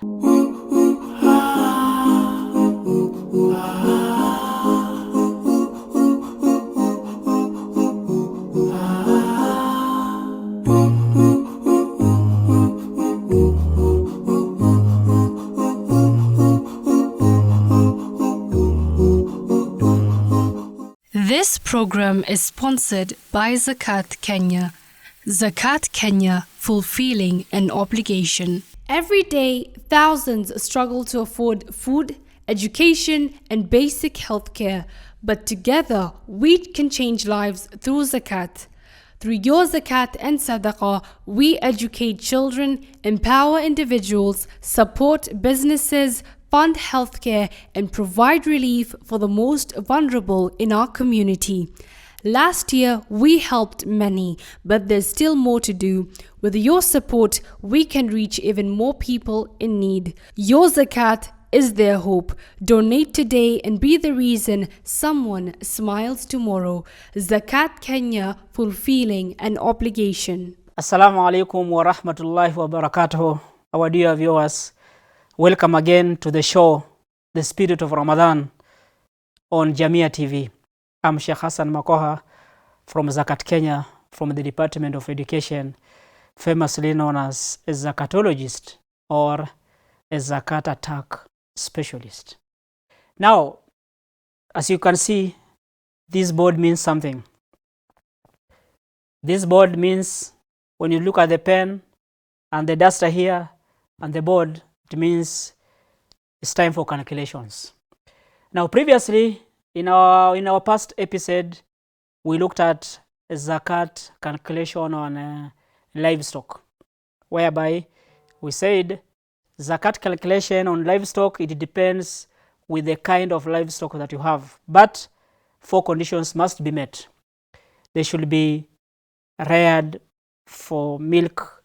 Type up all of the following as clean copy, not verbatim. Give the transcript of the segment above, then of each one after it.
This program is sponsored by Zakat Kenya. Zakat Kenya, fulfilling an obligation. Every day, thousands struggle to afford food, education, and basic healthcare. But together, we can change lives through Zakat. Through your Zakat and Sadaqah, we educate children, empower individuals, support businesses, fund healthcare, and provide relief for the most vulnerable in our community. Last year, we helped many, but there's still more to do. With your support, we can reach even more people in need. Your Zakat is their hope. Donate today and be the reason someone smiles tomorrow. Zakat Kenya, fulfilling an obligation. Assalamu alaikum wa rahmatullahi wa barakatuh. Our dear viewers, welcome again to the show, The Spirit of Ramadan, on Jamia TV. I'm Sheikh Hassan Makoha from Zakat Kenya, from the Department of Education, famously known as a Zakatologist or a Zakat attack specialist. Now, as you can see, this board means something. This board means, when you look at the pen and the duster here and the board, it means it's time for calculations. Now, previously, in our past episode, we looked at a Zakat calculation on livestock, whereby we said Zakat calculation on livestock, it depends with the kind of livestock that you have. But 4 conditions must be met. They should be reared for milk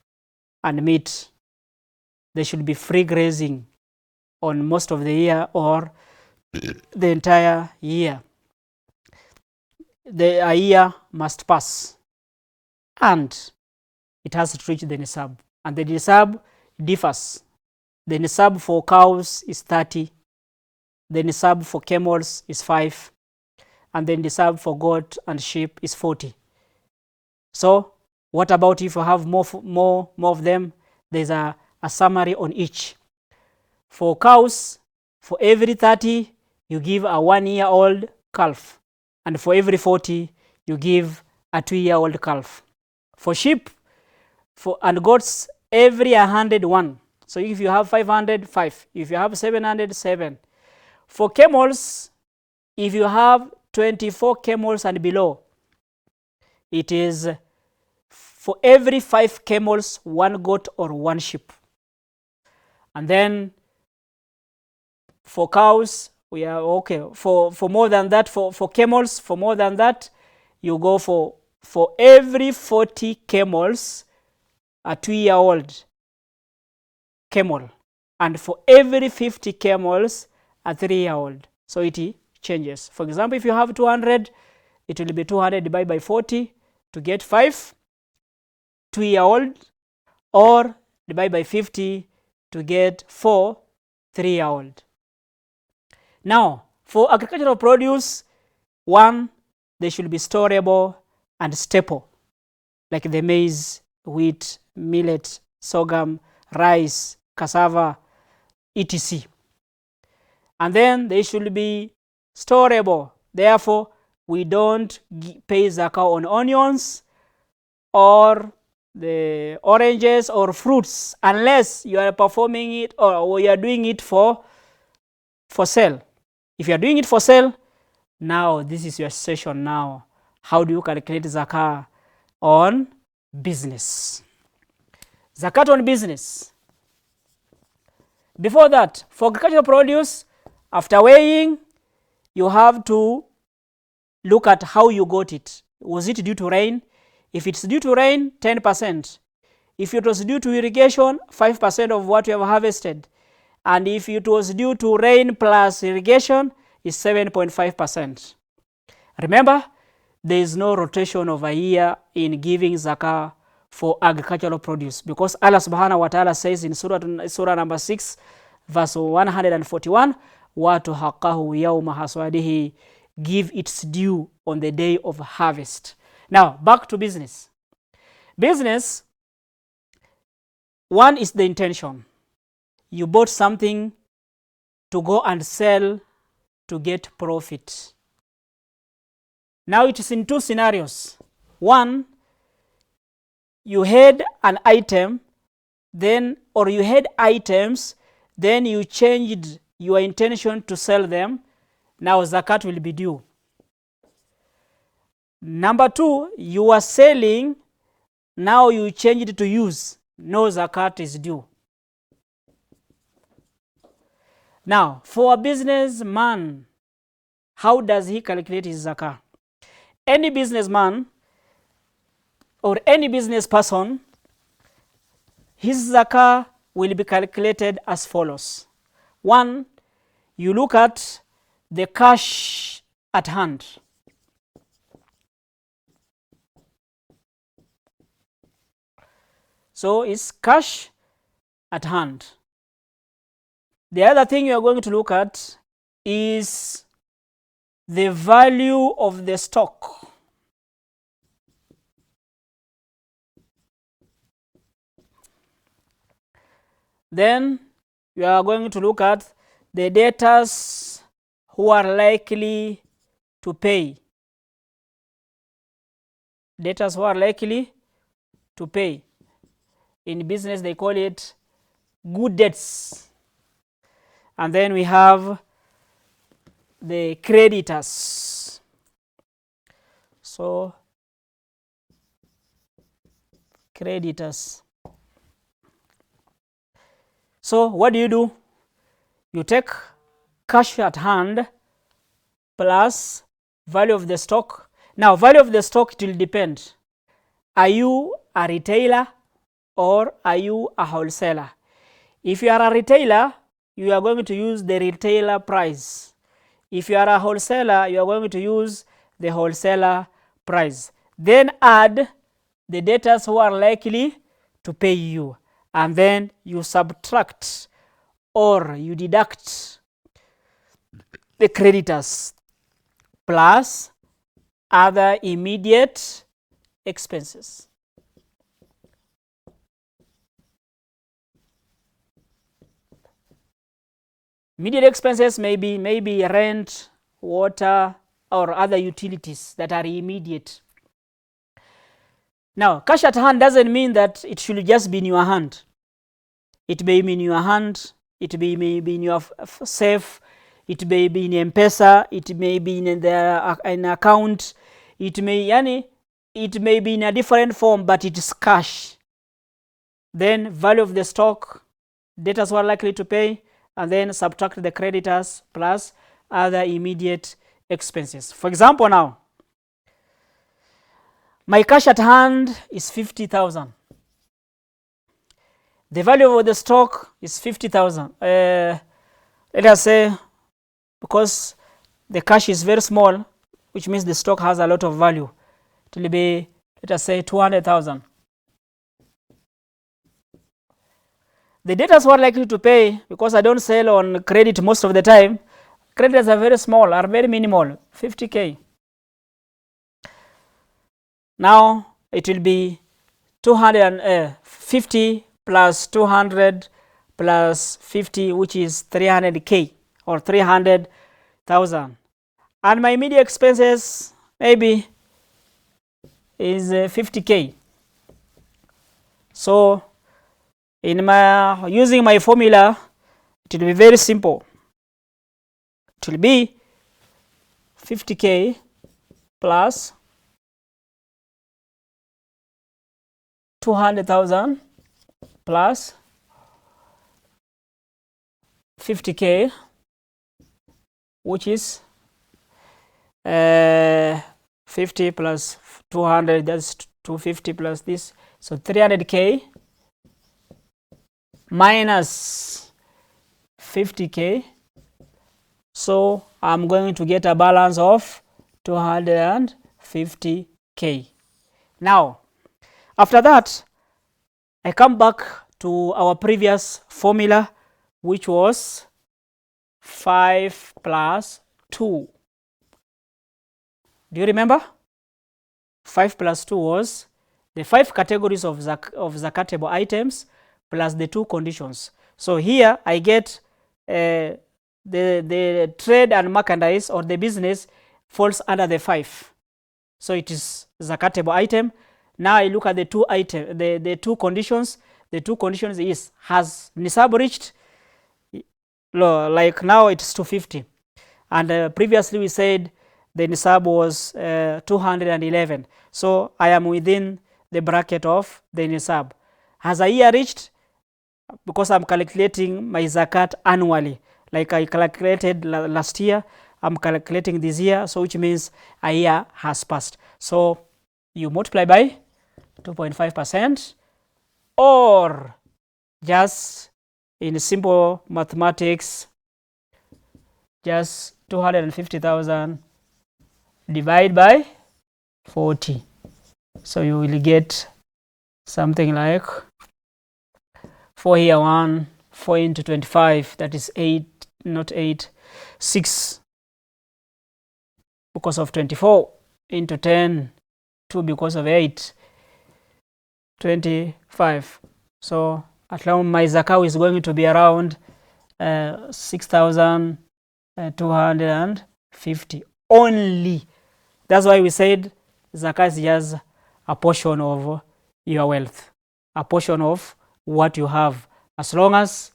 and meat. They should be free grazing on most of the year or the entire year. A year must pass and it has to reach the nisab. And the nisab differs. The nisab for cows is 30. The nisab for camels is 5. And the nisab for goat and sheep is 40. So what about if you have more of them? There's a summary on each. For cows, for every 30, you give a 1-year-old calf. And for every 40, you give a 2-year-old calf. For sheep and goats, every 101. So if you have 500, 5. If you have 700, 7. For camels, if you have 24 camels and below, it is for every 5 camels, 1 goat or 1 sheep. And then for cows, we are okay. For more than that, for camels, for more than that, you go for every 40 camels, a 2-year-old camel. And for every 50 camels, a 3-year-old. So it changes. For example, if you have 200, it will be 200 divided by 40 to get 5 2-year-old, or divide by 50 to get 4 3-year-old. Now, for agricultural produce, 1, they should be storable and staple, like the maize, wheat, millet, sorghum, rice, cassava, etc. And then they should be storable. Therefore, we don't pay zakah on onions or the oranges or fruits unless you are performing it or you are doing it for sale. If you are doing it for sale, now this is your session now. How do you calculate zakah on business? Zakat on business. Before that, for agricultural produce, after weighing, you have to look at how you got it. Was it due to rain? If it's due to rain, 10%. If it was due to irrigation, 5% of what you have harvested. And if it was due to rain plus irrigation, it's 7.5%. Remember, there is no rotation of a year in giving zakah for agricultural produce, because Allah subhanahu wa ta'ala says in surah number 6 verse 141, watu haqqahu yawma haswadihi, give its due on the day of harvest. Now back to business. Business, one is the intention. You bought something to go and sell to get profit. Now it is in two scenarios. One, you had an item, then, or you had items, then you changed your intention to sell them. Now zakat will be due. Number two, you are selling, now you changed it to use. No zakat is due. Now, for a businessman, how does he calculate his zakah? Any businessman or any business person, his zakah will be calculated as follows. One, you look at the cash at hand. So it's cash at hand. The other thing you are going to look at is the value of the stock. Then you are going to look at the debtors who are likely to pay. Debtors who are likely to pay. In business they call it good debts. And then we have the creditors. So creditors. So what do? You take cash at hand plus value of the stock. Now value of the stock, it will depend. Are you a retailer or are you a wholesaler? If you are a retailer, you are going to use the retailer price. If you are a wholesaler, you are going to use the wholesaler price. Then add the debtors who are likely to pay you, and then you subtract or you deduct the creditors plus other immediate expenses. Immediate expenses may be rent, water, or other utilities that are immediate. Now, cash at hand doesn't mean that it should just be in your hand. It may be in your hand, it may be in your safe, it may be in M-Pesa, it may be in an account, it may be in a different form, but it is cash. Then value of the stock, debtors who are likely to pay, and then subtract the creditors plus other immediate expenses. For example, now, my cash at hand is 50,000. The value of the stock is 50,000. Let us say, because the cash is very small, which means the stock has a lot of value, it will be, let us say, 200,000. The debtors who are likely to pay, because I don't sell on credit most of the time, creditors are very small, are very minimal, 50K. Now it will be 250 plus 200 plus 50, which is 300K or 300,000. And my immediate expenses maybe is 50K. So using my formula, it will be very simple. It will be 50K plus 200,000 plus 50K, which is 50 plus 200, that's 250 plus this, so 300K minus 50K. So I'm going to get a balance of 250K. Now After that, I come back to our previous formula, which was 5 plus 2. Do you remember? 5 plus 2 was the 5 categories of zakatable items plus the 2 conditions. So here I get the trade and merchandise, or the business, falls under the 5. So it is zakatable item. Now I look at the 2 item, the 2 conditions. The 2 conditions is, has nisab reached, like now it's 250, and previously we said the nisab was 211. So I am within the bracket of the nisab. Has a year reached? Because I'm calculating my zakat annually, like I calculated last year, I'm calculating this year, so which means a year has passed. So you multiply by 2.5%, or just in simple mathematics, just 250,000 divide by 40. So you will get something like 4 here, 1, 4 into 25, that is 8, not 8, 6 because of 24, into 10, 2 because of 8, 25. So at least my zakah is going to be around 6,250 only. That's why we said zakah is just a portion of your wealth, a portion of what you have, as long as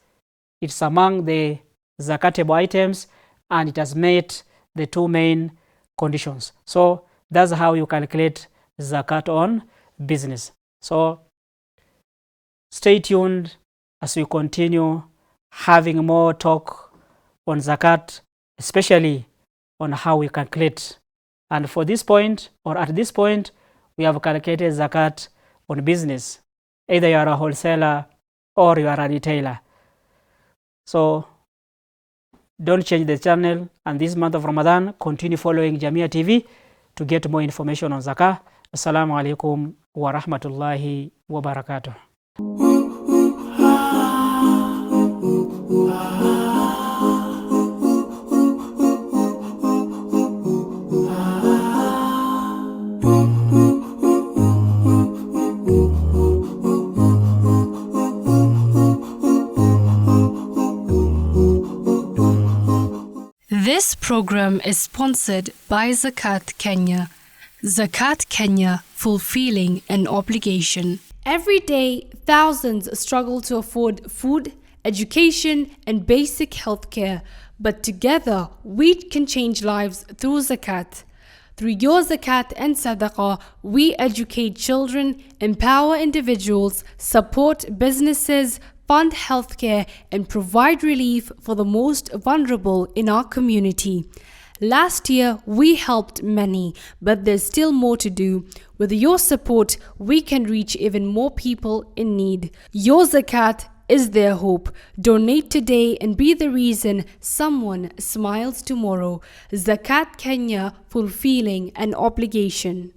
it's among the zakatable items and it has met the 2 main conditions. So that's how you calculate zakat on business. So stay tuned as we continue having more talk on zakat, especially on how we calculate. And for this point, or at this point, we have calculated zakat on business. Either you are a wholesaler or you are a retailer. So don't change the channel, and this month of Ramadan, continue following Jamia TV to get more information on zakah. Assalamu alaikum wa rahmatullahi wa barakatuh. This program is sponsored by Zakat Kenya. Zakat Kenya, fulfilling an obligation. Every day, thousands struggle to afford food, education, and basic healthcare. But together, we can change lives through zakat. Through your zakat and sadaqah, we educate children, empower individuals, support businesses, fund healthcare, and provide relief for the most vulnerable in our community. Last year, we helped many, but there's still more to do. With your support, we can reach even more people in need. Your zakat is their hope. Donate today and be the reason someone smiles tomorrow. Zakat Kenya, fulfilling an obligation.